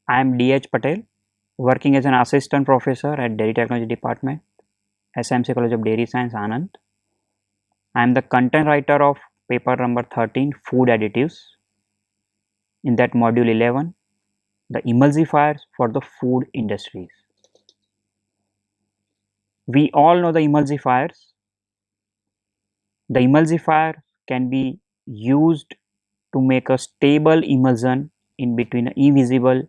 I am D.H. Patel, working as an assistant professor at Dairy Technology Department, SMC College of Dairy Science, Anand. I am the content writer of paper number 13, Food Additives. In that module 11, the emulsifiers for the food industries. We all know the emulsifiers. The emulsifier can be used to make a stable emulsion in between invisible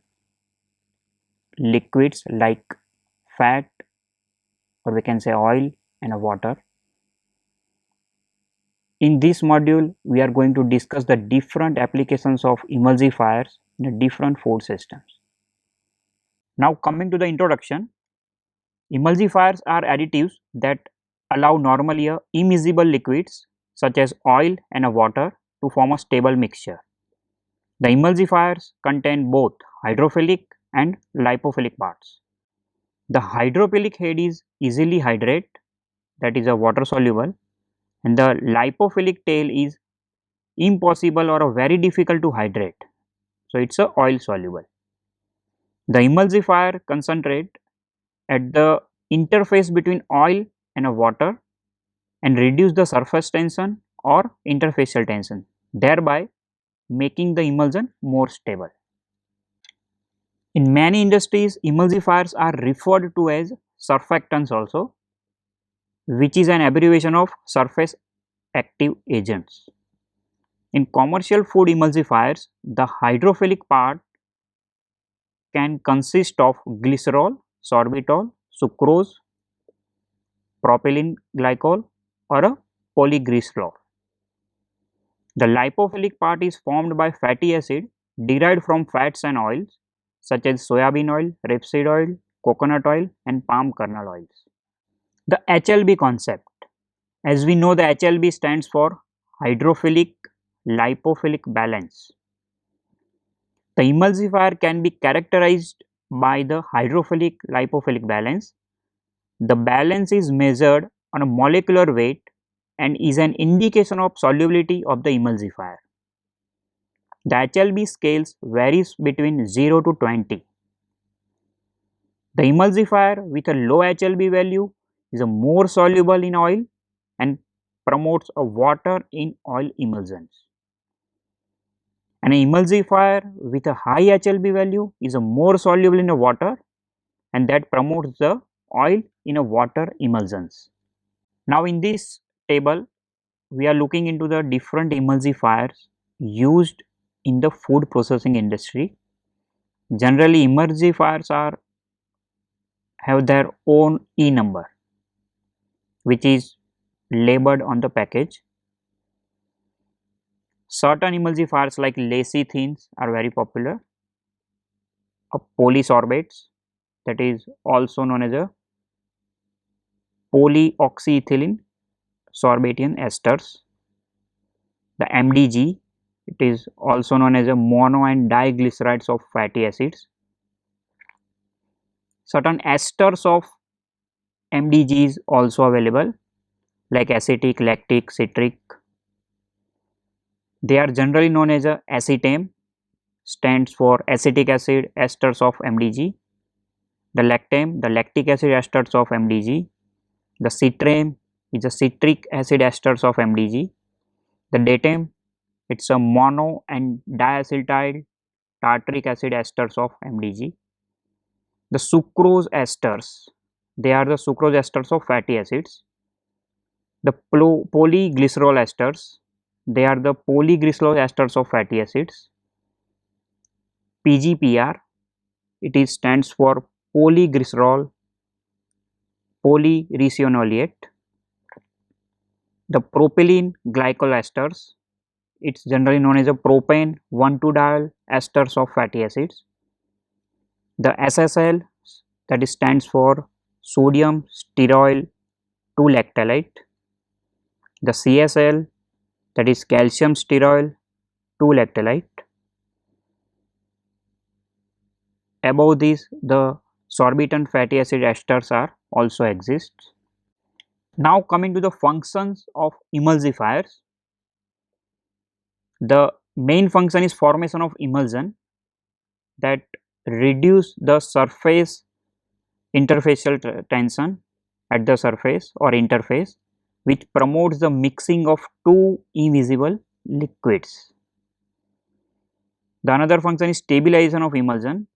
liquids like fat, or we can say oil, and a water. In this module, we are going to discuss the different applications of emulsifiers in different food systems. Now coming to the introduction, emulsifiers are additives that allow normally immiscible liquids such as oil and water to form a stable mixture. The emulsifiers contain both hydrophilic and lipophilic parts. The hydrophilic head is easily hydrate, that is a water soluble, and the lipophilic tail is impossible or very difficult to hydrate, so it's a oil soluble. The emulsifier concentrate at the interface between oil and a water and reduce the surface tension or interfacial tension, thereby making the emulsion more stable. In many industries, emulsifiers are referred to as surfactants also, which is an abbreviation of surface active agents. In commercial food emulsifiers, the hydrophilic part can consist of glycerol, sorbitol, sucrose, propylene glycol, or a polyglycerol. The lipophilic part is formed by fatty acid derived from fats and oils such as soybean oil, rapeseed oil, coconut oil, and palm kernel oils. The HLB concept. As we know, the HLB stands for hydrophilic lipophilic balance. The emulsifier can be characterized by the hydrophilic lipophilic balance. The balance is measured on a molecular weight and is an indication of solubility of the emulsifier. The HLB scales varies between 0 to 20. The emulsifier with a low HLB value is a more soluble in oil and promotes a water in oil emulsions. An emulsifier with a high HLB value is a more soluble in a water and that promotes the oil in a water emulsions. Now in this table, we are looking into the different emulsifiers used in the food processing industry. Generally, emulsifiers have their own E number, which is labeled on the package. Certain emulsifiers like lecithins are very popular. Polysorbates, that is also known as a polyoxyethylene sorbate esters. The MDG, it is also known as a mono and diglycerides of fatty acids. Certain esters of MDG is also available like acetic, lactic, citric. They are generally known as a acetame, stands for acetic acid esters of MDG. The lactame, the lactic acid esters of MDG. The citrame is a citric acid esters of MDG. The datame, it's a mono and diacetyl tartaric acid esters of MDG. The sucrose esters, they are the sucrose esters of fatty acids. The polyglycerol esters, they are the polyglycerol esters of fatty acids. PGPR, it is stands for polyglycerol polyresinolate. The propylene glycol esters, it's generally known as a propane 1,2-diol esters of fatty acids. The SSL, that is stands for sodium stearoyl 2-lactalate. The CSL, that is calcium stearoyl 2-lactalate. Above this, the sorbitant fatty acid esters are also exist. Now coming to the functions of emulsifiers. The main function is formation of emulsion that reduce the surface interfacial tension at the surface or interface, which promotes the mixing of two invisible liquids. The another function is stabilization of emulsion,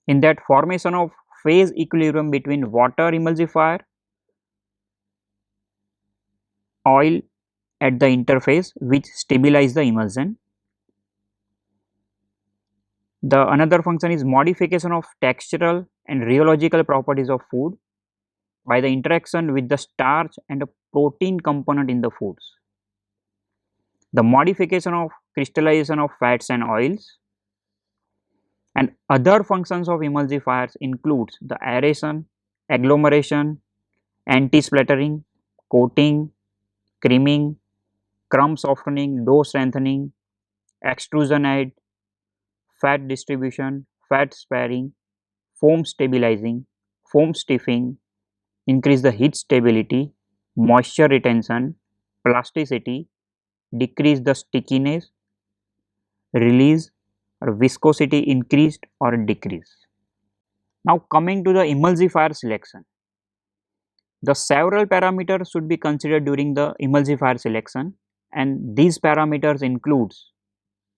in that formation of phase equilibrium between water emulsifier oil at the interface, which stabilize the emulsion. The another function is modification of textural and rheological properties of food by the interaction with the starch and the protein component in the foods. The modification of crystallization of fats and oils, and other functions of emulsifiers includes the aeration, agglomeration, anti-splattering, coating, creaming, crumb softening, dough strengthening, extrusion aid, fat distribution, fat sparing, foam stabilizing, foam stiffing, increase the heat stability, moisture retention, plasticity, decrease the stickiness, release or viscosity increased or decreased. Now coming to the emulsifier selection. The several parameters should be considered during the emulsifier selection, and these parameters includes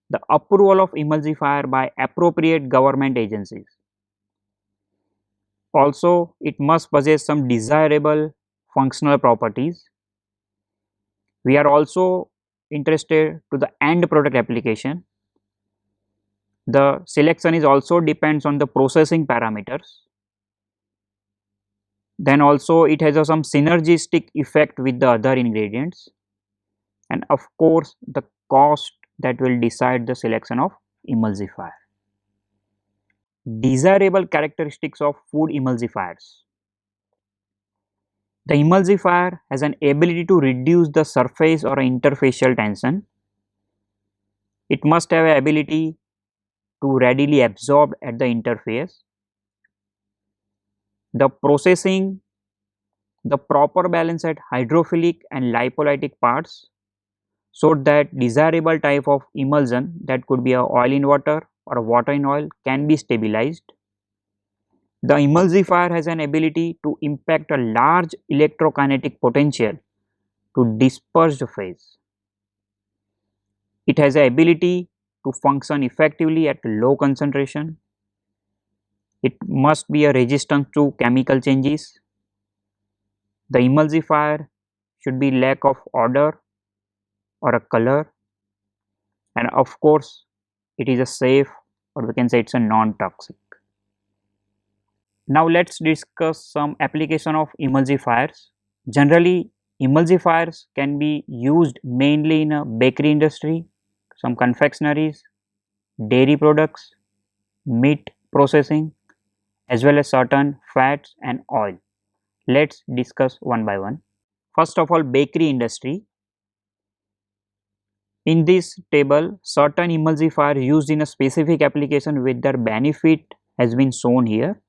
the approval of emulsifier by appropriate government agencies. Also, it must possess some desirable functional properties. We are also interested to the end product application. The selection is also depends on the processing parameters. Then also it has some synergistic effect with the other ingredients, and of course the cost that will decide the selection of emulsifier. Desirable characteristics of food emulsifiers. The emulsifier has an ability to reduce the surface or interfacial tension. It must have an ability to readily absorb at the interface. The processing, the proper balance at hydrophilic and lipolytic parts, so that desirable type of emulsion, that could be a oil in water or a water in oil, can be stabilized. The emulsifier has an ability to impact a large electrokinetic potential to disperse the phase. It has the ability to function effectively at low concentration. It must be a resistant to chemical changes. The emulsifier should be lack of odor or a color, and of course it is a safe, or we can say it's a non-toxic. Now let's discuss some application of emulsifiers. Generally, emulsifiers can be used mainly in a bakery industry, some confectionaries, dairy products, meat processing, as well as certain fats and oil. Let's discuss one by one. First of all, bakery industry. In this table, certain emulsifier used in a specific application with their benefit has been shown here.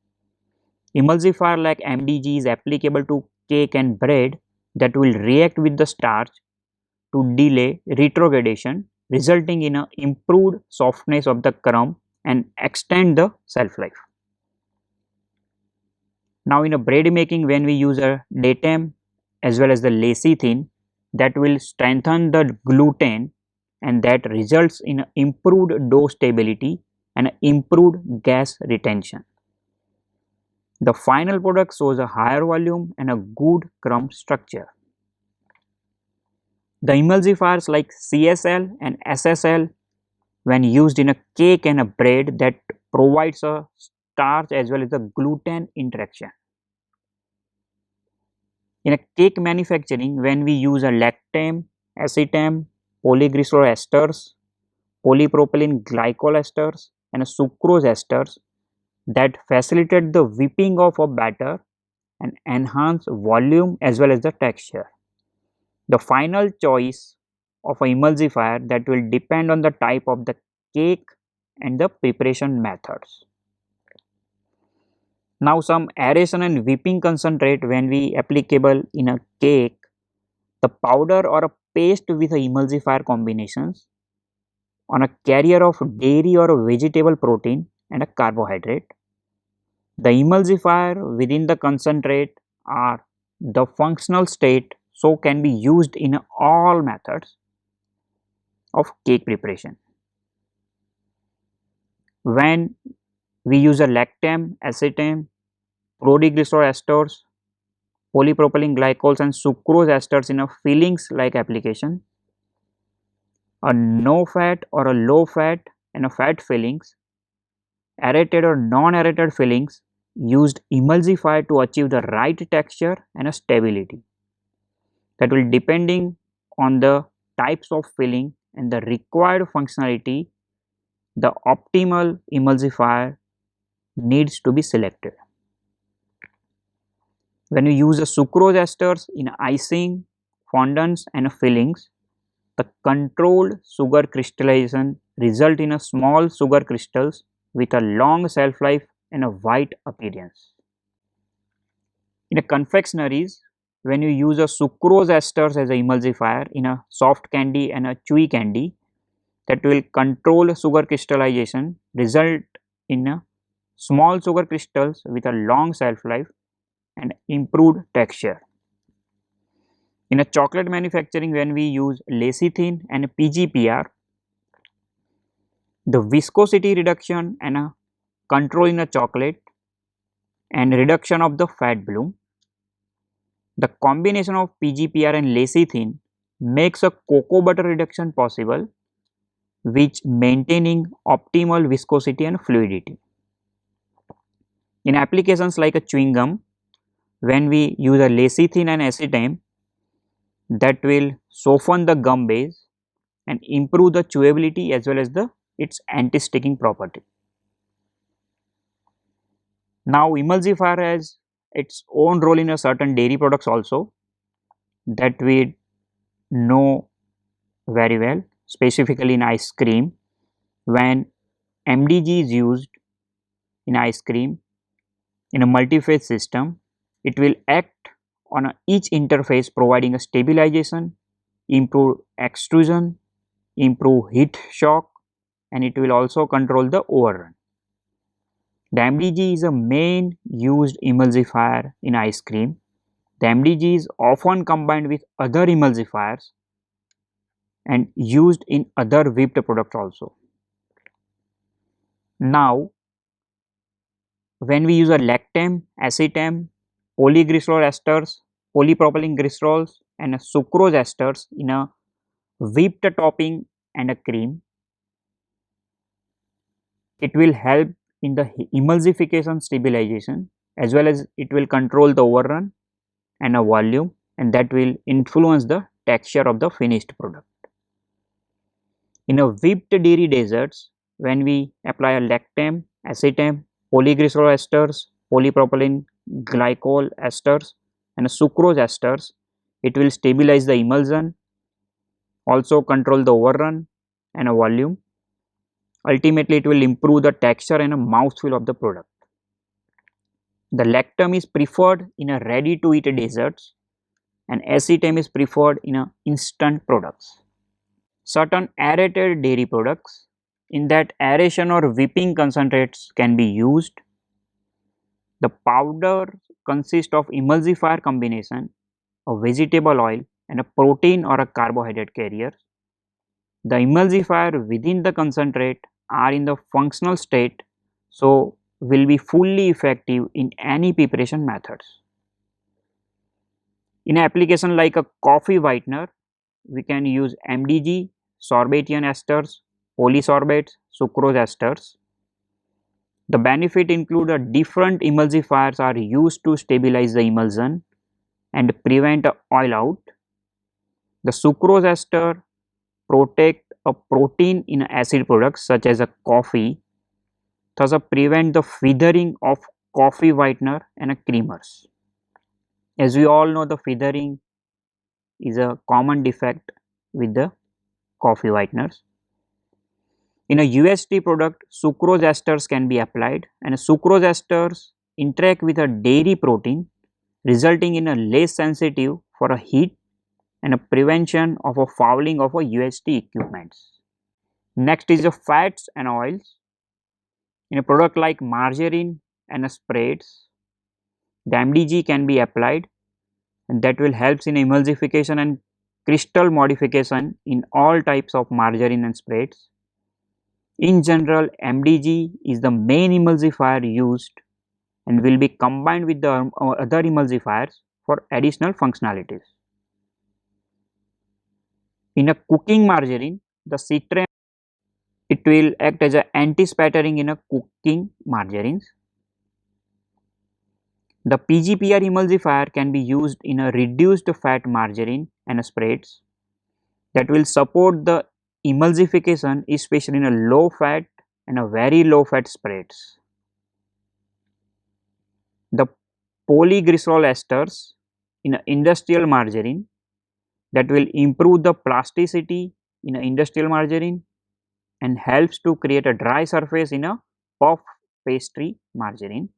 Emulsifier like MDG is applicable to cake and bread that will react with the starch to delay retrogradation, resulting in a improved softness of the crumb and extend the shelf life. Now in a bread making, when we use a datem as well as the lecithin, that will strengthen the gluten, and that results in improved dough stability and improved gas retention. The final product shows a higher volume and a good crumb structure. The emulsifiers like CSL and SSL, when used in a cake and a bread, that provides a starch as well as the gluten interaction. In a cake manufacturing, when we use a lactam, acetam, polyglycerol esters, polypropylene glycol esters, and a sucrose esters, that facilitate the whipping of a batter and enhance volume as well as the texture. The final choice of a emulsifier, that will depend on the type of the cake and the preparation methods. Now some aeration and whipping concentrate, when we applicable in a cake, the powder or a paste with a emulsifier combinations on a carrier of dairy or a vegetable protein, and a carbohydrate. The emulsifier within the concentrate are the functional state, so can be used in all methods of cake preparation. When we use a lactam, acetam, prodiglycerol esters, polypropylene glycols and sucrose esters in a fillings like application, a no fat or a low fat and a fat fillings, aerated or non-aerated fillings used emulsifier to achieve the right texture and a stability. That will depending on the types of filling and the required functionality, the optimal emulsifier needs to be selected. When you use a sucrose esters in icing, fondants and fillings, the controlled sugar crystallization result in a small sugar crystals with a long shelf life and a white appearance. In a confectionaries, when you use a sucrose esters as a emulsifier in a soft candy and a chewy candy, that will control sugar crystallization, result in a small sugar crystals with a long shelf life and improved texture. In a chocolate manufacturing, when we use lecithin and PGPR, the viscosity reduction and a control in a chocolate and reduction of the fat bloom. The combination of PGPR and lecithin makes a cocoa butter reduction possible, which maintaining optimal viscosity and fluidity. In applications like a chewing gum, when we use a lecithin and acetam, that will soften the gum base and improve the chewability as well as its anti-sticking property. Now emulsifier has its own role in a certain dairy products also, that we know very well, specifically in ice cream. When MDG is used in ice cream in a multi-phase system, it will act on each interface, providing a stabilization, improve extrusion, improve heat shock, and it will also control the overrun. The MDG is a main used emulsifier in ice cream. The MDG is often combined with other emulsifiers and used in other whipped products also. Now, when we use a lactam, acetam, polyglycerol esters, polypropylene glycerols and a sucrose esters in a whipped topping and a cream, it will help in the emulsification stabilization as well as it will control the overrun and a volume, and that will influence the texture of the finished product. In a whipped dairy desserts, when we apply a lactam, acetam, polyglycerol esters, polypropylene glycol esters and a sucrose esters, it will stabilize the emulsion, also control the overrun and a volume. Ultimately, it will improve the texture and a mouthfeel of the product. The lactam is preferred in a ready to eat desserts and acetam is preferred in a instant products. Certain aerated dairy products, in that aeration or whipping concentrates can be used. The powder consists of emulsifier combination, a vegetable oil and a protein or a carbohydrate carrier. The emulsifier within the concentrate are in the functional state, so will be fully effective in any preparation methods. In an application like a coffee whitener, we can use MDG, sorbetian esters, polysorbates, sucrose esters. The benefit include a different emulsifiers are used to stabilize the emulsion and prevent oil out. The sucrose ester protect a protein in acid products such as a coffee, thus prevent the feathering of coffee whitener and creamers. As we all know, the feathering is a common defect with the coffee whiteners. In a UST product, sucrose esters can be applied and sucrose esters interact with a dairy protein, resulting in a less sensitive for a heat and a prevention of a fouling of a UST equipments. Next is the fats and oils. In a product like margarine and spreads, the MDG can be applied, and that will help in emulsification and crystal modification in all types of margarine and spreads. In general, MDG is the main emulsifier used and will be combined with the other emulsifiers for additional functionalities. In a cooking margarine, the citram, it will act as an anti-spattering in a cooking margarines. The PGPR emulsifier can be used in a reduced fat margarine and spreads that will support the emulsification, especially in a low fat and a very low fat spreads. The polyglycerol esters in an industrial margarine that will improve the plasticity in an industrial margarine and helps to create a dry surface in a puff pastry margarine.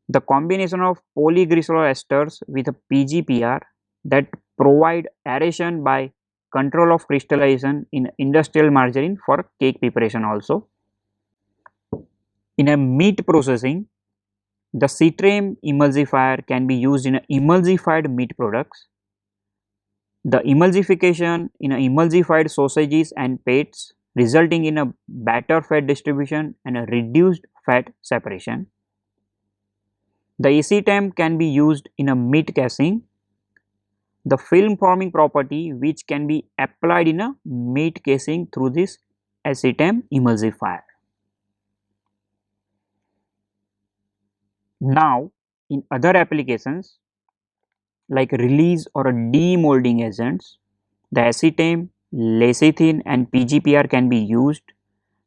The combination of polyglycerol esters with a PGPR that provide aeration by control of crystallization in industrial margarine for cake preparation also. In a meat processing, the citram emulsifier can be used in emulsified meat products. The emulsification in emulsified sausages and pates resulting in a better fat distribution and a reduced fat separation. The acetam can be used in a meat casing. The film forming property which can be applied in a meat casing through this acetam emulsifier. Now, in other applications like release or a demolding agents, the acetam, lecithin and PGPR can be used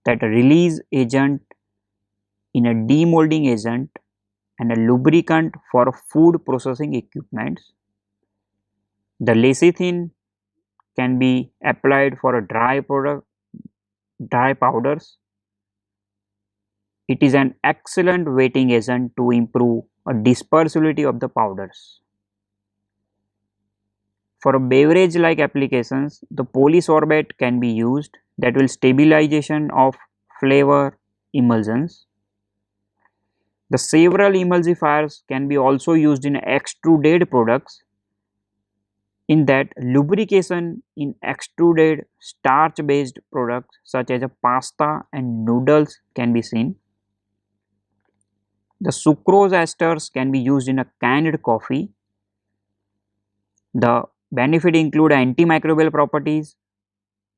that a release agent in a demolding agent and a lubricant for food processing equipments. The lecithin can be applied for a dry powders. It is an excellent wetting agent to improve a dispersibility of the powders. For a beverage like applications, the polysorbate can be used that will stabilization of flavor emulsions. The several emulsifiers can be also used in extruded products. In that, lubrication in extruded starch based products such as a pasta and noodles can be seen. The sucrose esters can be used in a canned coffee. The benefit include antimicrobial properties,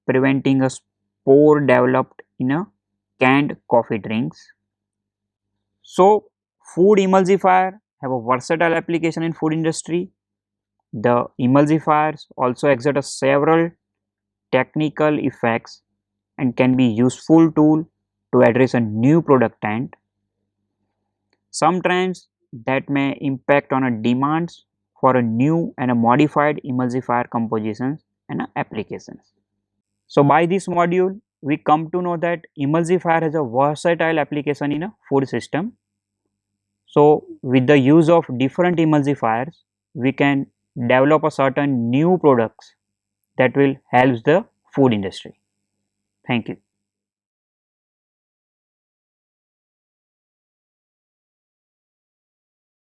preventing a spore developed in a canned coffee drinks. So, food emulsifier have a versatile application in food industry. The emulsifiers also exert a several technical effects and can be useful tool to address a new product and sometimes that may impact on a demands for a new and a modified emulsifier compositions and applications. So by this module, we come to know that emulsifier has a versatile application in a food system. So with the use of different emulsifiers, we can develop a certain new products that will help the food industry. Thank you.